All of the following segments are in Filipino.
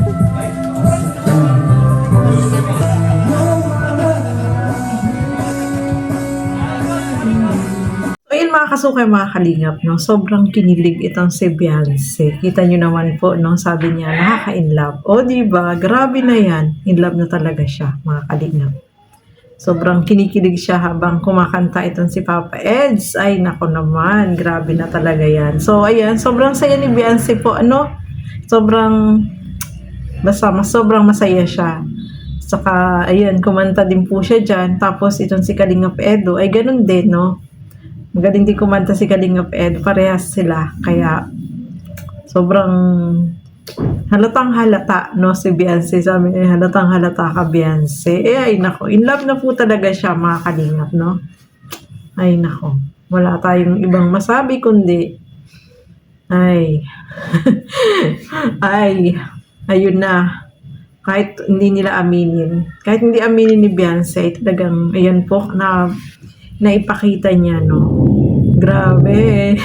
So, ayun mga kasukay, mga kalingap, no? Sobrang kinilig itong si Beyonce. Kita nyo naman po, no? Sabi niya, nakaka-inlove. O, diba? Grabe na yan. In love na talaga siya, mga kalingap. Sobrang kinikilig siya habang kumakanta itong si Papa Eds. Ay, nako naman. Grabe na talaga yan. So, ayan. Sobrang saya ni Beyonce po. Ano? Sobrang, sobrang masaya siya. Saka, ayan, kumanta din po siya dyan. Tapos, itong si Kalingap Edo, ay ganun din, no? Magaling din kumanta si Kalingap Edo. Parehas sila. Kaya, sobrang halatang halata, no, si Beyonce. Sabi niya, halatang halata ka, Beyonce. Ay, nako. In love na po talaga siya, mga kalingap, no? Ay, nako. Wala tayong ibang masabi, kundi, ay, ay, ayun na. Kahit hindi nila aminin. Kahit hindi aminin ni Beyonce, talagang, ayan po, naipakita niya, no? Grabe.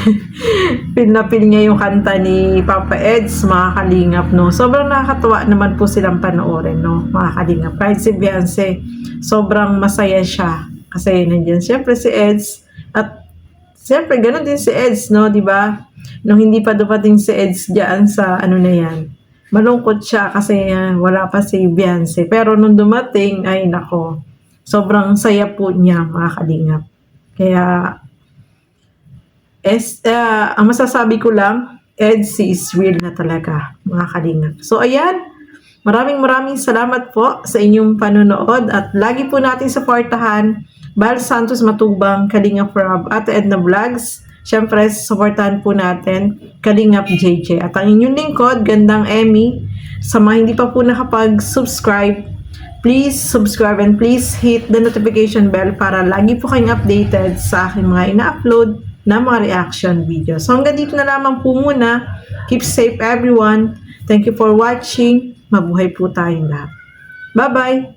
Pinapil niya yung kanta ni Papa Eds, mga kalingap, no? Sobrang nakakatuwa naman po silang panoorin, no? Mga kalingap. Kahit si Beyonce, sobrang masaya siya. Kasi nandiyan siyempre si Eds. At siyempre, ganun din si Eds, no? Diba? Nung hindi pa dumating si Eds dyan sa ano na yan, malungkot siya kasi wala pa si Beyonce. Pero nung dumating, ay nako, sobrang saya po niya, mga kalingap. Kaya, ang masasabi ko lang, EDC is real na talaga, mga kalingap. So, ayan, maraming salamat po sa inyong panonood at lagi po natin supportahan Bal Santos Matubang, Kalingap Rob, at Edna Vlogs. Siyempre, supportahan po natin Kalingap JJ. At ang inyong lingkod, Gandang Emmy. Sa mga hindi pa po nakapag-subscribe, please subscribe and please hit the notification bell para lagi po kayong updated sa aking mga ina-upload na mga reaction videos. So hanggang dito na lamang po muna. Keep safe everyone. Thank you for watching. Mabuhay po tayong lahat. Bye-bye!